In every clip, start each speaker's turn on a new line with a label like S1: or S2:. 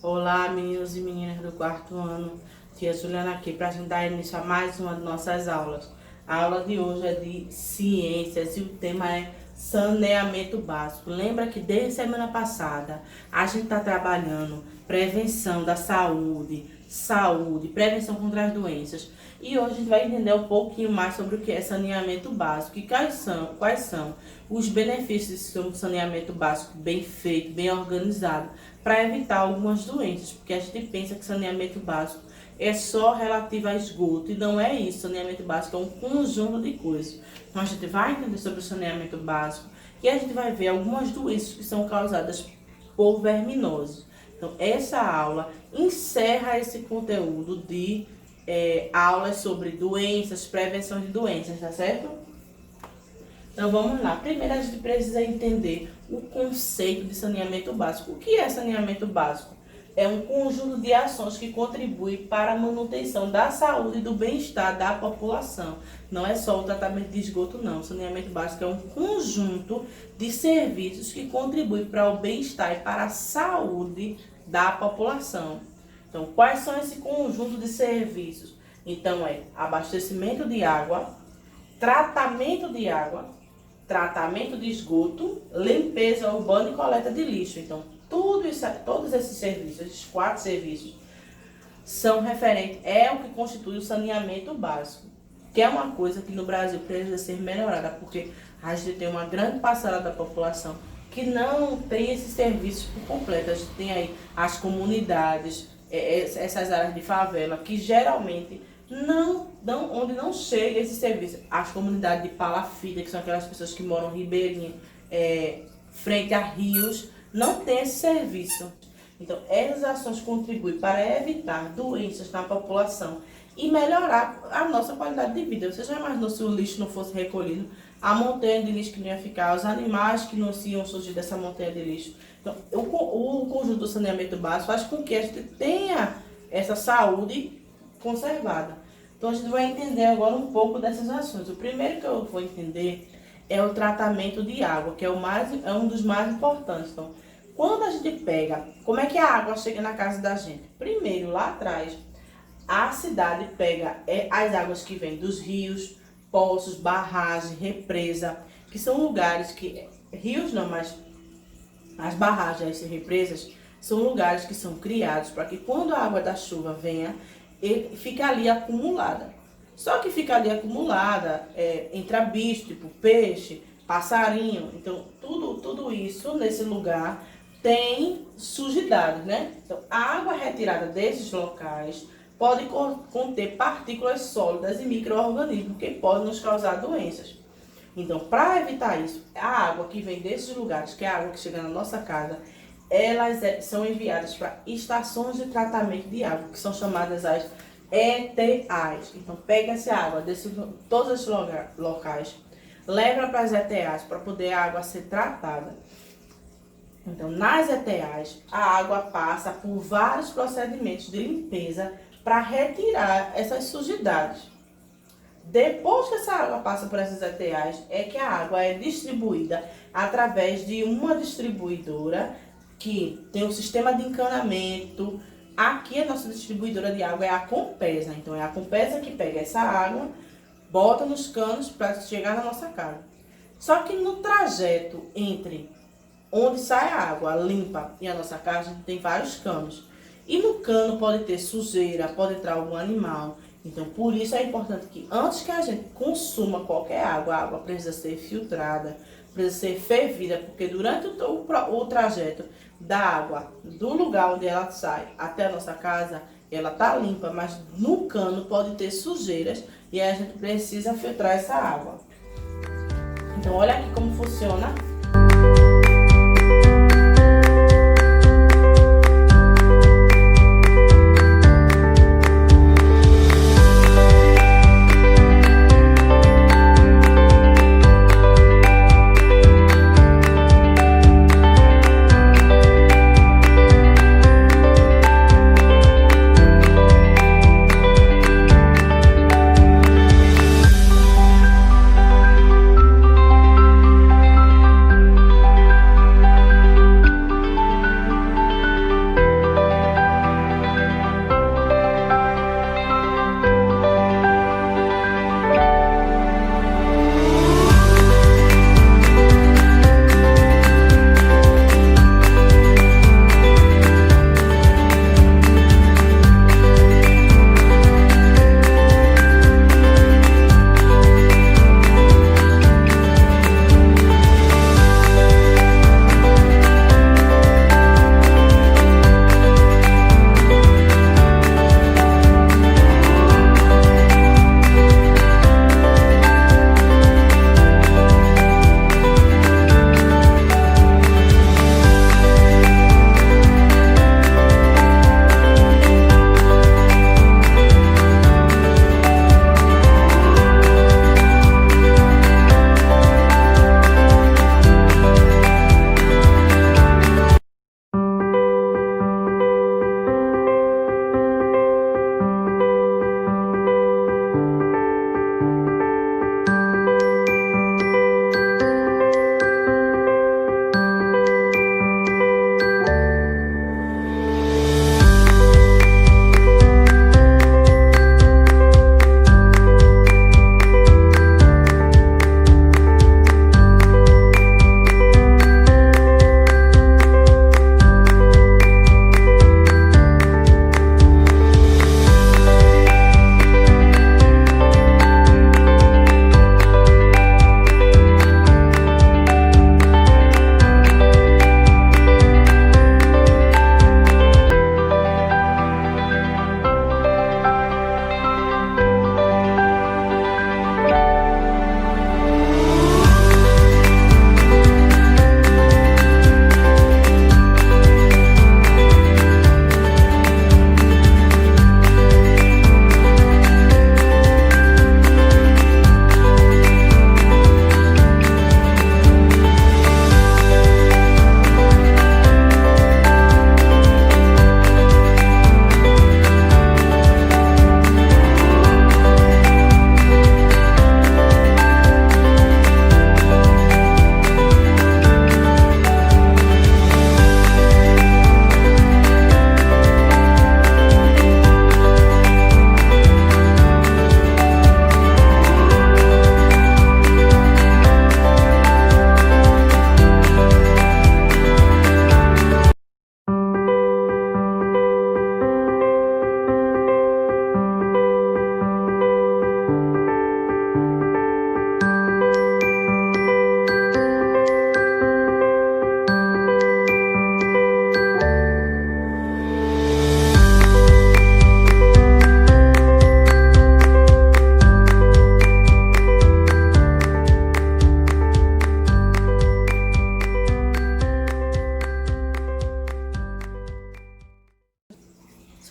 S1: Olá, meninos e meninas do quarto ano. Tia Juliana aqui para a gente dar início a mais uma de nossas aulas. A aula de hoje é de ciências e o tema é saneamento básico. Lembra que desde semana passada a gente está trabalhando prevenção da saúde, prevenção contra as doenças. E hoje a gente vai entender um pouquinho mais sobre o que é saneamento básico e quais são os benefícios do saneamento básico bem feito, bem organizado, para evitar algumas doenças, porque a gente pensa que saneamento básico é só relativo a esgoto, e não é isso. Saneamento básico é um conjunto de coisas. Então a gente vai entender sobre o saneamento básico e a gente vai ver algumas doenças que são causadas por verminoses. Então essa aula encerra esse conteúdo de aulas sobre doenças, prevenção de doenças, tá certo? Então vamos lá. Primeiro a gente precisa entender o conceito de saneamento básico. O que é saneamento básico? É um conjunto de ações que contribui para a manutenção da saúde e do bem-estar da população. Não é só o tratamento de esgoto, não. O saneamento básico é um conjunto de serviços que contribui para o bem-estar e para a saúde da população. Então, quais são esse conjunto de serviços? Então, é abastecimento de água, tratamento de água, tratamento de esgoto, limpeza urbana e coleta de lixo. Então, todos esses serviços, esses 4 serviços, são referentes, é o que constitui o saneamento básico, que é uma coisa que no Brasil precisa ser melhorada, porque a gente tem uma grande parcela da população que não tem esses serviços por completo. A gente tem aí as comunidades, essas áreas de favela, que geralmente onde não chega esse serviço. As comunidades de palafita, que são aquelas pessoas que moram ribeirinho, frente a rios, não tem esse serviço. Então, essas ações contribuem para evitar doenças na população e melhorar a nossa qualidade de vida. Você já imaginou se o lixo não fosse recolhido? A montanha de lixo que não ia ficar, os animais que não iam surgir dessa montanha de lixo. Então, o conjunto do saneamento básico faz com que a gente tenha essa saúde conservada. Então, a gente vai entender agora um pouco dessas ações. O primeiro que eu vou entender é o tratamento de água, que é um dos mais importantes. Então, quando a gente pega, como é que a água chega na casa da gente? Primeiro, lá atrás, a cidade pega as águas que vêm dos rios, poços, barragens, represa, que são lugares que... Rios não, mas as barragens e represas são lugares que são criados para que quando a água da chuva venha, ele fica ali acumulada. Só que fica ali acumulada, entra bicho, tipo peixe, passarinho. Então, tudo isso nesse lugar tem sujidade, né? Então, a água retirada desses locais pode conter partículas sólidas e micro-organismos que podem nos causar doenças. Então, para evitar isso, a água que vem desses lugares, que é a água que chega na nossa casa, elas são enviadas para estações de tratamento de água, que são chamadas as ETAs. Então, pega essa água de todos esses locais, leva para as ETAs para poder a água ser tratada. Então, nas ETAs, a água passa por vários procedimentos de limpeza para retirar essas sujidades. Depois que essa água passa por essas ETAs, é que a água é distribuída através de uma distribuidora que tem um sistema de encanamento. Aqui a nossa distribuidora de água é a Compesa. Então, é a Compesa que pega essa água, bota nos canos para chegar na nossa casa. Só que no trajeto entre onde sai a água limpa e a nossa casa, tem vários canos. E no cano pode ter sujeira, pode entrar algum animal. Então, por isso é importante que antes que a gente consuma qualquer água, a água precisa ser filtrada, precisa ser fervida, porque durante o trajeto da água, do lugar onde ela sai até a nossa casa, ela tá limpa, mas no cano pode ter sujeiras e aí a gente precisa filtrar essa água. Então, olha aqui como funciona.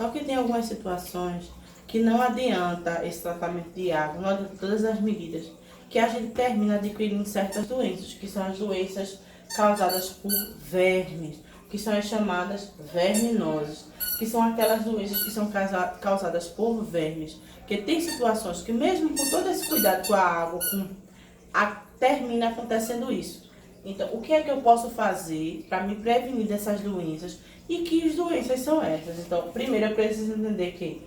S1: Só que tem algumas situações que não adianta esse tratamento de água, não adianta todas as medidas, que a gente termina adquirindo certas doenças, que são as doenças causadas por vermes, que são as chamadas verminoses, que são aquelas doenças que são causadas por vermes, que tem situações que mesmo com todo esse cuidado com a água, termina acontecendo isso. Então, o que é que eu posso fazer para me prevenir dessas doenças? E que doenças são essas? Então, primeiro eu preciso entender que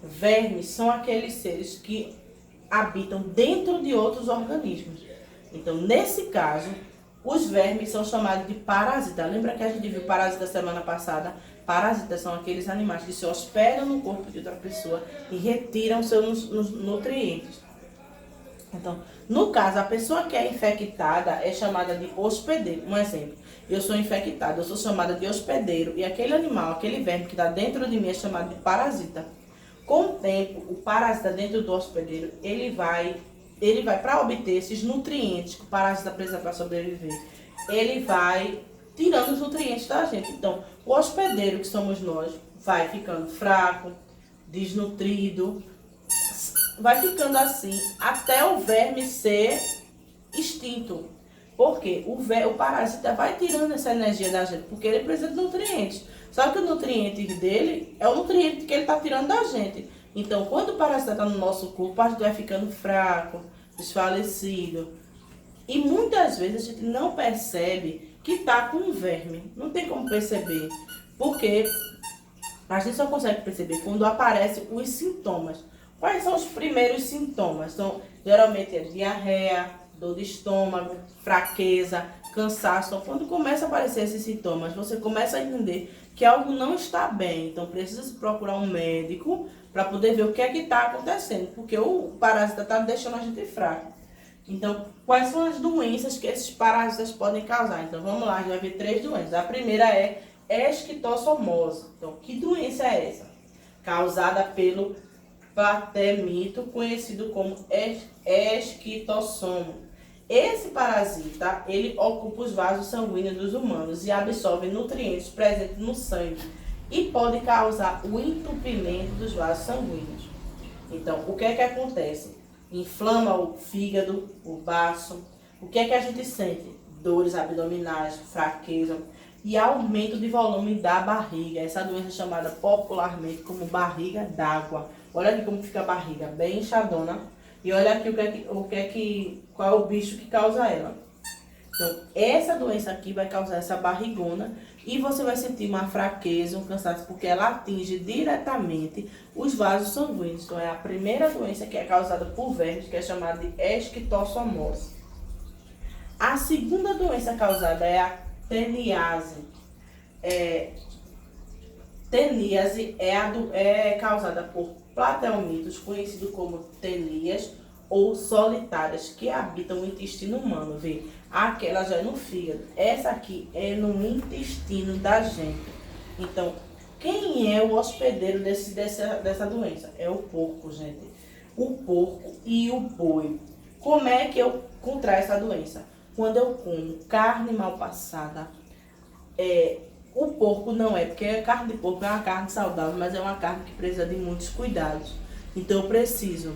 S1: vermes são aqueles seres que habitam dentro de outros organismos. Então, nesse caso, os vermes são chamados de parasitas. Lembra que a gente viu parasita semana passada? Parasitas são aqueles animais que se hospedam no corpo de outra pessoa e retiram seus nutrientes. Então, no caso, a pessoa que é infectada é chamada de hospedeiro. Um exemplo, eu sou infectada, eu sou chamada de hospedeiro e aquele animal, aquele verme que está dentro de mim é chamado de parasita. Com o tempo, o parasita dentro do hospedeiro, ele vai para obter esses nutrientes que o parasita precisa para sobreviver, ele vai tirando os nutrientes da gente. Então, o hospedeiro, que somos nós, vai ficando fraco, desnutrido, vai ficando assim até o verme ser extinto. Porque o parasita vai tirando essa energia da gente, porque ele precisa de nutrientes. Só que o nutriente dele é o nutriente que ele está tirando da gente. Então, quando o parasita está no nosso corpo, a gente vai ficando fraco, desfalecido. E muitas vezes a gente não percebe que está com um verme. Não tem como perceber. Porque a gente só consegue perceber quando aparecem os sintomas. Quais são os primeiros sintomas? Então, geralmente é diarreia, dor de estômago, fraqueza, cansaço. Então, quando começa a aparecer esses sintomas, você começa a entender que algo não está bem. Então, precisa procurar um médico para poder ver o que é que está acontecendo. Porque o parasita está deixando a gente fraco. Então, quais são as doenças que esses parasitas podem causar? Então, vamos lá, a gente vai ver 3 doenças. A primeira é esquistossomose. Então, que doença é essa? Causada pelo platemito, conhecido como esquitossomo. Esse parasita, ele ocupa os vasos sanguíneos dos humanos e absorve nutrientes presentes no sangue e pode causar o entupimento dos vasos sanguíneos. Então, o que é que acontece? Inflama o fígado, o baço. O que é que a gente sente? Dores abdominais, fraqueza e aumento de volume da barriga. Essa doença é chamada popularmente como barriga d'água. Olha aqui como fica a barriga, bem inchadona. E olha aqui qual é o bicho que causa ela. Então, essa doença aqui vai causar essa barrigona e você vai sentir uma fraqueza, um cansaço, porque ela atinge diretamente os vasos sanguíneos. Então, é a primeira doença que é causada por vermes, que é chamada de esquistossomose. A segunda doença causada é a teníase. Teníase é causada por platelmitos, conhecido como tenias ou solitárias, que habitam o intestino humano. Vê, aquela já é no fígado, essa aqui é no intestino da gente. Então, quem é o hospedeiro dessa doença? É o porco, gente. O porco e o boi. Como é que eu contraio essa doença? Quando eu como carne mal passada, o porco não é, porque a carne de porco é uma carne saudável, mas é uma carne que precisa de muitos cuidados. Então eu preciso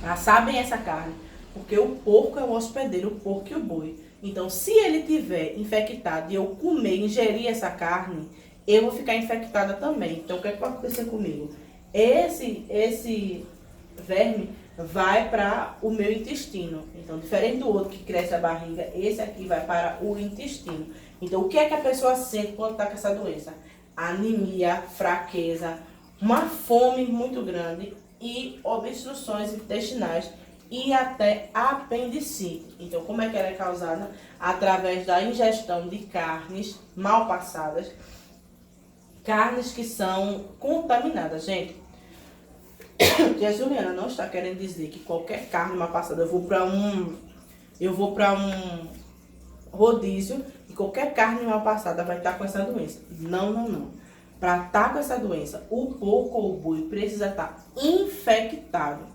S1: assar bem essa carne, porque o porco é o hospedeiro, o porco e o boi. Então, se ele tiver infectado e eu comer, ingerir essa carne, eu vou ficar infectada também. Então, o que é que vai acontecer comigo? Esse verme vai para o meu intestino. Então, diferente do outro que cresce a barriga, esse aqui vai para o intestino. Então, o que é que a pessoa sente quando está com essa doença? Anemia, fraqueza, uma fome muito grande e obstruções intestinais e até apendicite. Então, como é que ela é causada? Através da ingestão de carnes mal passadas, carnes que são contaminadas. Gente, a Juliana não está querendo dizer que qualquer carne mal passada, eu vou para um rodízio e qualquer carne mal passada vai estar com essa doença. Não. Para estar com essa doença, o porco ou o boi precisa estar infectado.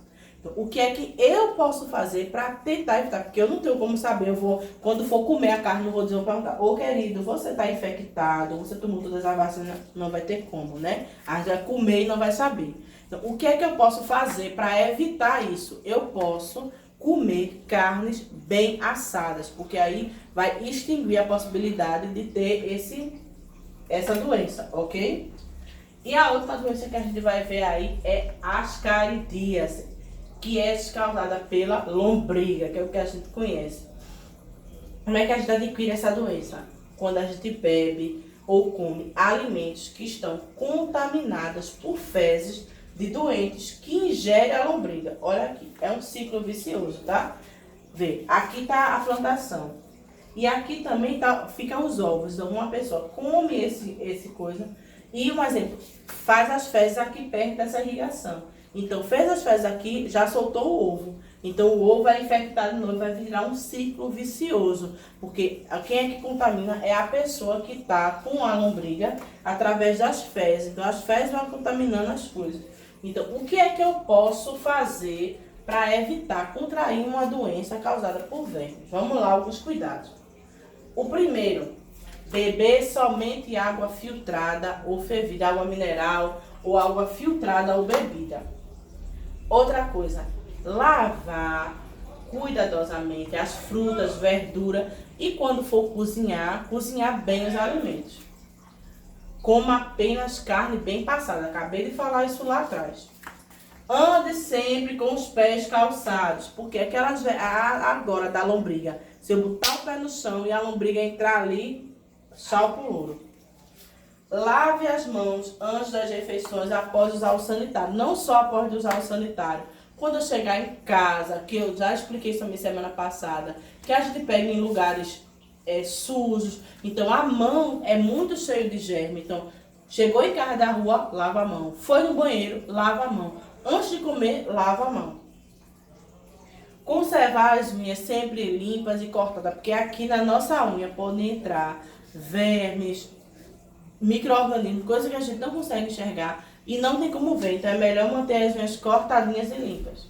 S1: Então, o que é que eu posso fazer para tentar evitar? Porque eu não tenho como saber, quando for comer a carne, não vou dizer, vou perguntar, ô querido, você está infectado, você tomou todas as vacinas, não vai ter como, né? A gente vai comer e não vai saber. Então, o que é que eu posso fazer para evitar isso? Eu posso comer carnes bem assadas, porque aí vai extinguir a possibilidade de ter essa doença, ok? E a outra doença que a gente vai ver aí é ascaridíase, que é causada pela lombriga, que é o que a gente conhece. Como é que a gente adquire essa doença? Quando a gente bebe ou come alimentos que estão contaminados por fezes de doentes que ingerem a lombriga. Olha aqui, é um ciclo vicioso, tá? Vê, aqui tá a plantação. E aqui também ficam os ovos. Então, uma pessoa come esse coisa e, um exemplo, faz as fezes aqui perto dessa irrigação. Então, fez as fezes aqui, já soltou o ovo. Então, o ovo vai infectar de novo, vai virar um ciclo vicioso. Porque quem é que contamina é a pessoa que está com a lombriga através das fezes. Então, as fezes vão contaminando as coisas. Então, o que é que eu posso fazer para evitar contrair uma doença causada por vermes? Vamos lá, alguns cuidados. O primeiro, beber somente água filtrada ou fervida, água mineral ou água filtrada ou bebida. Outra coisa, lavar cuidadosamente as frutas, verduras e quando for cozinhar, cozinhar bem os alimentos. Coma apenas carne bem passada, acabei de falar isso lá atrás. Ande sempre com os pés calçados, porque aquelas agora da lombriga, se eu botar o pé no chão e a lombriga entrar ali, tchau pro louro. Lave as mãos antes das refeições, após usar o sanitário. Não só após usar o sanitário. Quando eu chegar em casa, que eu já expliquei isso também semana passada, que a gente pega em lugares sujos. Então, a mão é muito cheia de germe. Então, chegou em casa da rua, lava a mão. Foi no banheiro, lava a mão. Antes de comer, lava a mão. Conservar as unhas sempre limpas e cortadas, porque aqui na nossa unha podem entrar vermes, micro-organismos, coisa que a gente não consegue enxergar e não tem como ver. Então é melhor manter as unhas cortadinhas e limpas.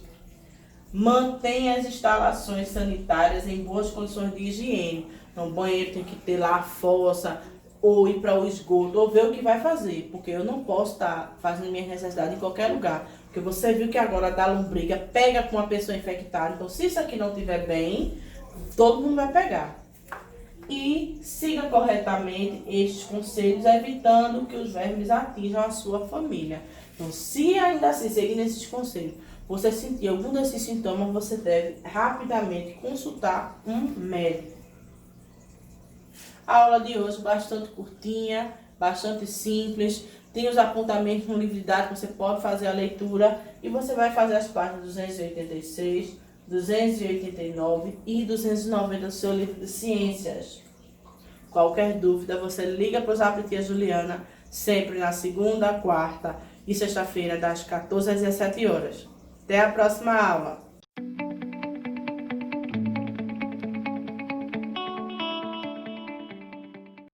S1: Mantenha as instalações sanitárias em boas condições de higiene. Então o banheiro tem que ter lá a fossa, ou ir para o esgoto, ou ver o que vai fazer. Porque eu não posso estar fazendo minhas necessidades em qualquer lugar. Porque você viu que agora da lombriga pega com uma pessoa infectada. Então se isso aqui não estiver bem, todo mundo vai pegar. E siga corretamente estes conselhos, evitando que os vermes atinjam a sua família. Então, se ainda assim seguir esses conselhos, você sentir algum desses sintomas, você deve rapidamente consultar um médico. A aula de hoje bastante curtinha, bastante simples. Tem os apontamentos no livro didático, você pode fazer a leitura e você vai fazer as páginas 286, 289 e 290 do seu livro de ciências. Qualquer dúvida, você liga para o Zap Tia Juliana, sempre na segunda, quarta e sexta-feira, das 14 às 17 horas. Até a próxima aula!